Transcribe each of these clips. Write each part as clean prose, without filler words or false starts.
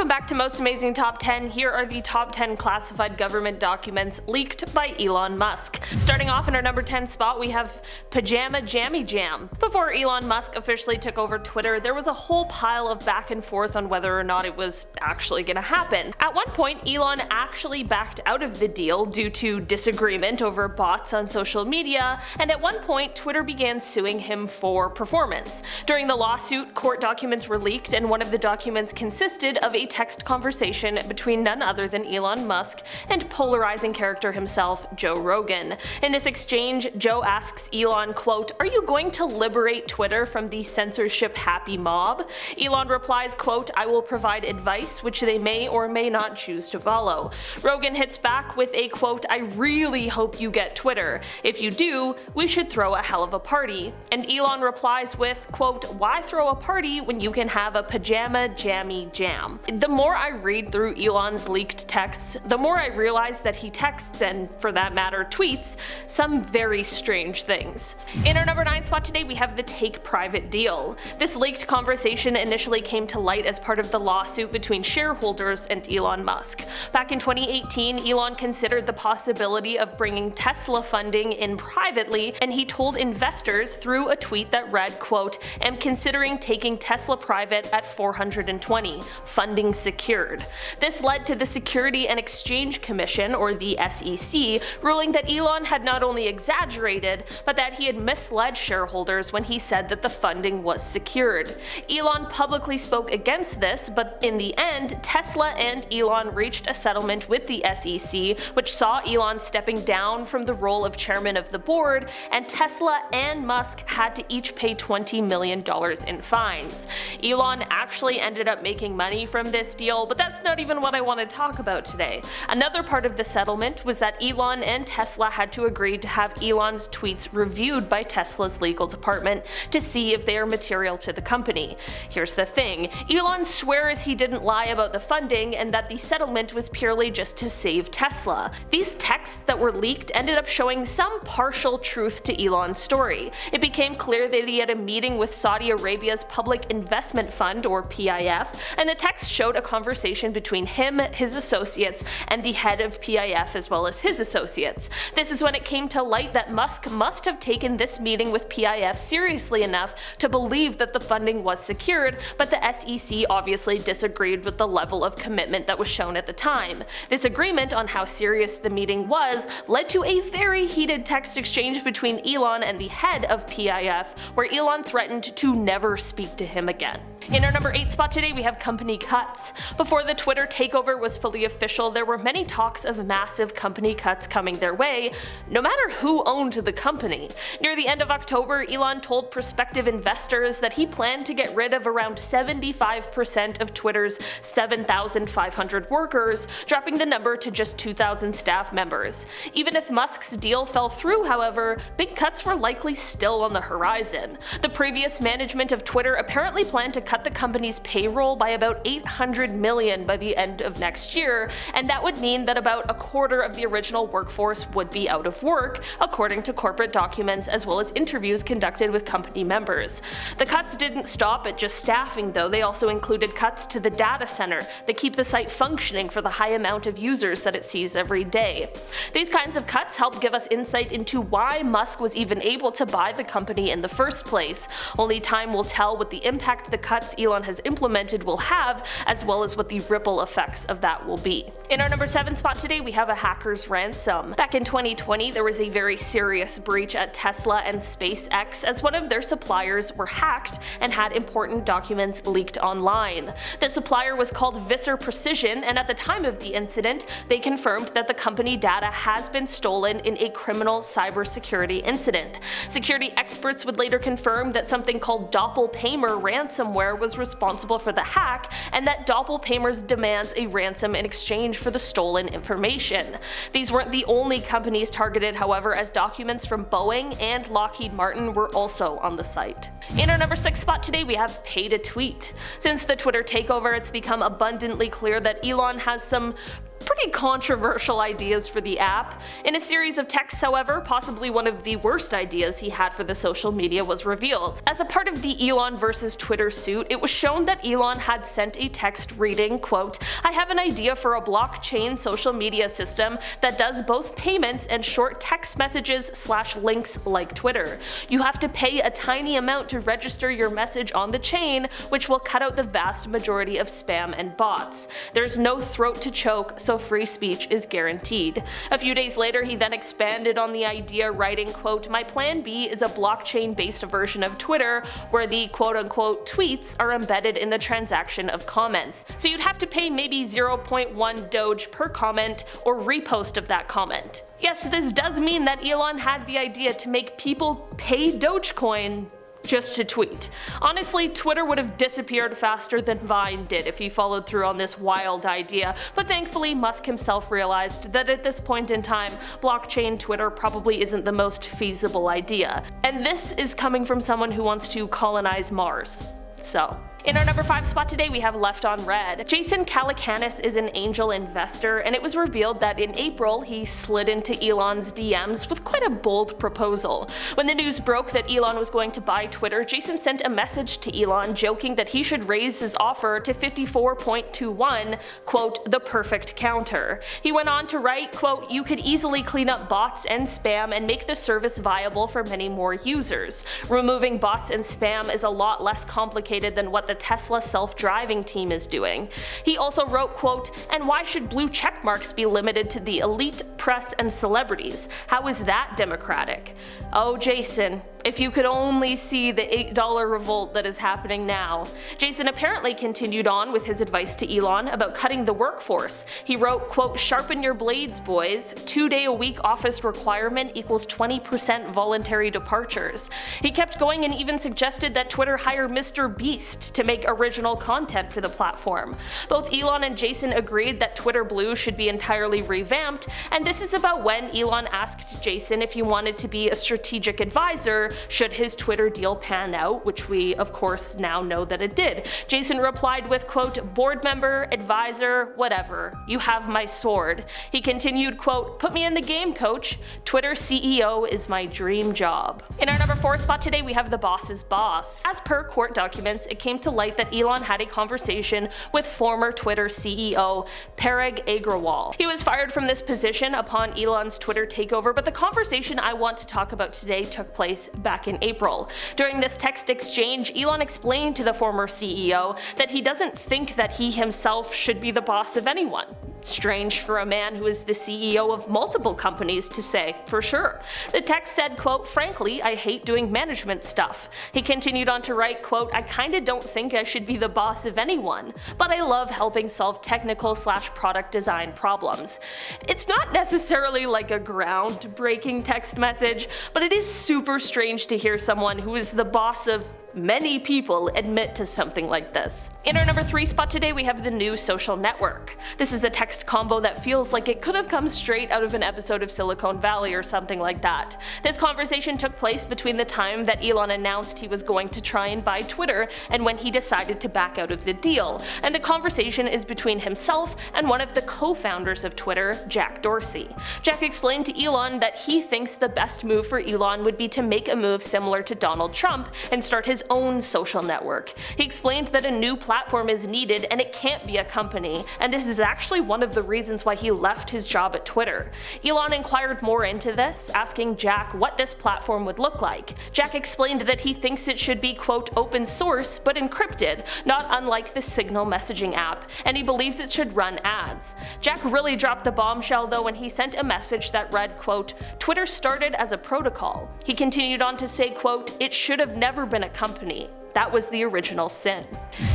Welcome back to Most Amazing Top 10. Here are the top 10 classified government documents leaked by Elon Musk. Starting off in our number 10 spot, we have Pyjama Jammy Jam. Before Elon Musk officially took over Twitter, there was a whole pile of back and forth on whether or not it was actually gonna happen. At one point, Elon actually backed out of the deal due to disagreement over bots on social media, and at one point, Twitter began suing him for performance. During the lawsuit, court documents were leaked, and one of the documents consisted of a text conversation between none other than Elon Musk and polarizing character himself, Joe Rogan. In this exchange, Joe asks Elon, quote, "Are you going to liberate Twitter from the censorship-happy mob?" Elon replies, quote, "I will provide advice which they may or may not choose to follow." Rogan hits back with a quote, "I really hope you get Twitter. If you do, we should throw a hell of a party." And Elon replies with, quote, "Why throw a party when you can have a Pyjama Jammy Jam?" The more I read through Elon's leaked texts, the more I realize that he texts, and for that matter tweets, some very strange things. In our number 9 spot today, we have the take private deal. This leaked conversation initially came to light as part of the lawsuit between shareholders and Elon Musk. Back in 2018, Elon considered the possibility of bringing Tesla funding in privately, and he told investors through a tweet that read, quote, "Am considering taking Tesla private at 420, funding secured." This led to the Security and Exchange Commission, or the SEC, ruling that Elon had not only exaggerated, but that he had misled shareholders when he said that the funding was secured. Elon publicly spoke against this, but in the end, Tesla and Elon reached a settlement with the SEC, which saw Elon stepping down from the role of chairman of the board, and Tesla and Musk had to each pay $20 million in fines. Elon actually ended up making money from this deal, but that's not even what I want to talk about today. Another part of the settlement was that Elon and Tesla had to agree to have Elon's tweets reviewed by Tesla's legal department to see if they are material to the company. Here's the thing, Elon swears he didn't lie about the funding and that the settlement was purely just to save Tesla. These texts that were leaked ended up showing some partial truth to Elon's story. It became clear that he had a meeting with Saudi Arabia's Public Investment Fund, or PIF, and the text showed a conversation between him, his associates, and the head of PIF as well as his associates. This is when it came to light that Musk must have taken this meeting with PIF seriously enough to believe that the funding was secured, but the SEC obviously disagreed with the level of commitment that was shown at the time. This agreement on how serious the meeting was led to a very heated text exchange between Elon and the head of PIF, where Elon threatened to never speak to him again. In our number 8 spot today, we have company cuts. Before the Twitter takeover was fully official, there were many talks of massive company cuts coming their way, no matter who owned the company. Near the end of October, Elon told prospective investors that he planned to get rid of around 75% of Twitter's 7,500 workers, dropping the number to just 2,000 staff members. Even if Musk's deal fell through, however, big cuts were likely still on the horizon. The previous management of Twitter apparently planned to cut the company's payroll by about $800 million by the end of next year, and that would mean that about a quarter of the original workforce would be out of work, according to corporate documents as well as interviews conducted with company members. The cuts didn't stop at just staffing though, they also included cuts to the data center that keep the site functioning for the high amount of users that it sees every day. These kinds of cuts help give us insight into why Musk was even able to buy the company in the first place. Only time will tell what the impact the cuts Elon has implemented will have, as well as what the ripple effects of that will be. In our number 7 spot today, we have a hacker's ransom. Back in 2020, there was a very serious breach at Tesla and SpaceX as one of their suppliers were hacked and had important documents leaked online. The supplier was called Visser Precision, and at the time of the incident, they confirmed that the company data has been stolen in a criminal cybersecurity incident. Security experts would later confirm that something called doppelpaymer ransomware was responsible for the hack, and that doppelpaymers demands a ransom in exchange for the stolen information. These weren't the only companies targeted, however, as documents from Boeing and Lockheed Martin were also on the site. In our number 6 spot today, we have pay to tweet. Since the Twitter takeover, it's become abundantly clear that Elon has some pretty controversial ideas for the app. In a series of texts, however, possibly one of the worst ideas he had for the social media was revealed. As a part of the Elon versus Twitter suit, it was shown that Elon had sent a text reading, quote, "I have an idea for a blockchain social media system that does both payments and short text messages / links like Twitter. You have to pay a tiny amount to register your message on the chain, which will cut out the vast majority of spam and bots. There's no throat to choke, so free speech is guaranteed." A few days later, he then expanded on the idea, writing, quote, "My plan B is a blockchain-based version of Twitter where the quote-unquote tweets are embedded in the transaction of comments. So you'd have to pay maybe 0.1 Doge per comment or repost of that comment." Yes, this does mean that Elon had the idea to make people pay Dogecoin just to tweet. Honestly, Twitter would have disappeared faster than Vine did if he followed through on this wild idea, but thankfully Musk himself realized that at this point in time, blockchain Twitter probably isn't the most feasible idea. And this is coming from someone who wants to colonize Mars. So. In our number 5 spot today, we have Left on Red. Jason Calacanis is an angel investor, and it was revealed that in April he slid into Elon's DMs with quite a bold proposal. When the news broke that Elon was going to buy Twitter, Jason sent a message to Elon joking that he should raise his offer to 54.21, quote, "the perfect counter." He went on to write, quote, "You could easily clean up bots and spam and make the service viable for many more users. Removing bots and spam is a lot less complicated than what the Tesla self-driving team is doing." He also wrote, quote, "And why should blue checkmarks be limited to the elite, press, and celebrities? How is that democratic?" Oh, Jason, if you could only see the $8 revolt that is happening now. Jason apparently continued on with his advice to Elon about cutting the workforce. He wrote, quote, "Sharpen your blades, boys. 2-day-a-week office requirement equals 20% voluntary departures." He kept going and even suggested that Twitter hire Mr. Beast to make original content for the platform. Both Elon and Jason agreed that Twitter Blue should be entirely revamped, and this is about when Elon asked Jason if he wanted to be a strategic advisor should his Twitter deal pan out, which we of course now know that it did. Jason replied with, quote, "Board member, advisor, whatever. You have my sword." He continued, quote, "Put me in the game, coach. Twitter CEO is my dream job." In our number 4 spot today, we have the boss's boss. As per court documents, it came to light that Elon had a conversation with former Twitter CEO Parag Agrawal. He was fired from this position upon Elon's Twitter takeover, but the conversation I want to talk about today took place back in April. During this text exchange, Elon explained to the former CEO that he doesn't think that he himself should be the boss of anyone. Strange for a man who is the CEO of multiple companies to say, for sure. The text said, quote, "Frankly, I hate doing management stuff." He continued on to write, quote, "I kinda don't think I should be the boss of anyone, but I love helping solve technical / product design problems." It's not necessarily like a groundbreaking text message, but it is super strange to hear someone who is the boss of many people admit to something like this. In our number 3 spot today, we have the new social network. This is a text combo that feels like it could have come straight out of an episode of Silicon Valley or something like that. This conversation took place between the time that Elon announced he was going to try and buy Twitter and when he decided to back out of the deal, and the conversation is between himself and one of the co-founders of Twitter, Jack Dorsey. Jack explained to Elon that he thinks the best move for Elon would be to make a move similar to Donald Trump and start his own social network. He explained that a new platform is needed and it can't be a company, and this is actually one of the reasons why he left his job at Twitter. Elon inquired more into this, asking Jack what this platform would look like. Jack explained that he thinks it should be, quote, "open source but encrypted, not unlike the Signal messaging app, and he believes it should run ads." Jack really dropped the bombshell though when he sent a message that read, quote, "Twitter started as a protocol." He continued on to say, quote, "It should have never been a company. That was the original sin."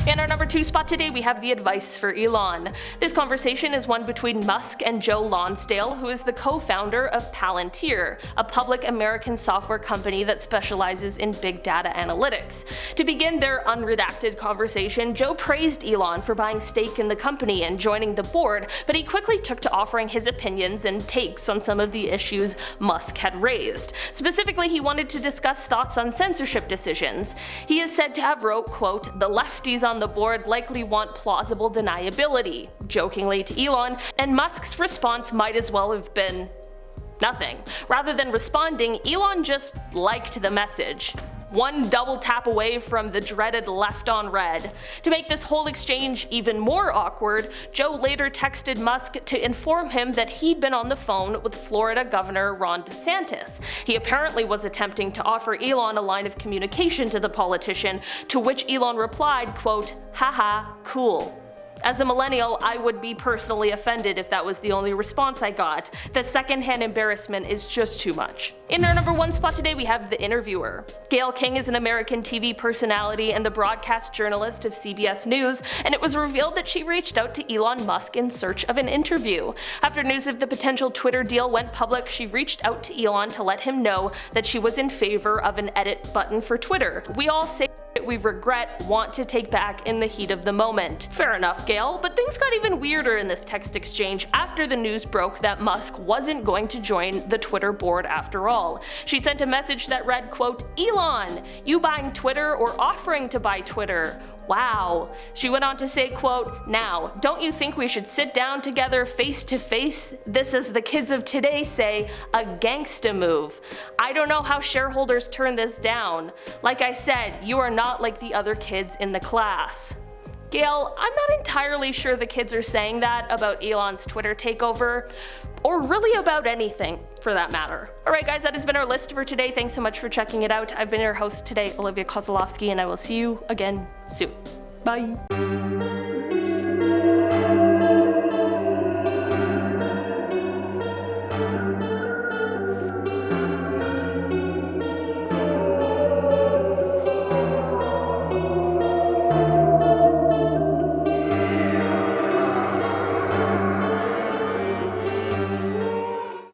In our number 2 spot today, we have the advice for Elon. This conversation is one between Musk and Joe Lonsdale, who is the co-founder of Palantir, a public American software company that specializes in big data analytics. To begin their unredacted conversation, Joe praised Elon for buying stake in the company and joining the board, but he quickly took to offering his opinions and takes on some of the issues Musk had raised. Specifically, he wanted to discuss thoughts on censorship decisions. He has said said to have wrote, quote, "The lefties on the board likely want plausible deniability," jokingly to Elon, and Musk's response might as well have been nothing. Rather than responding, Elon just liked the message. One double tap away from the dreaded left on red. To make this whole exchange even more awkward, Joe later texted Musk to inform him that he'd been on the phone with Florida Governor Ron DeSantis. He apparently was attempting to offer Elon a line of communication to the politician, to which Elon replied, quote, "Haha, cool." As a millennial, I would be personally offended if that was the only response I got. The secondhand embarrassment is just too much. In our number 1 spot today, we have The Interviewer. Gayle King is an American TV personality and the broadcast journalist of CBS News, and it was revealed that she reached out to Elon Musk in search of an interview. After news of the potential Twitter deal went public, she reached out to Elon to let him know that she was in favor of an edit button for Twitter. We all say we regret, want to take back in the heat of the moment. Fair enough, Gayle, but things got even weirder in this text exchange after the news broke that Musk wasn't going to join the Twitter board after all. She sent a message that read, quote, "Elon, you buying Twitter or offering to buy Twitter? Wow." She went on to say, quote, "Now, don't you think we should sit down together face to face? This, as the kids of today say, a gangsta move. I don't know how shareholders turn this down. Like I said, you are not like the other kids in the class." Gayle, I'm not entirely sure the kids are saying that about Elon's Twitter takeover, or really about anything for that matter. Alright guys, that has been our list for today. Thanks so much for checking it out. I've been your host today, Olivia Kozlowski, and I will see you again soon. Bye.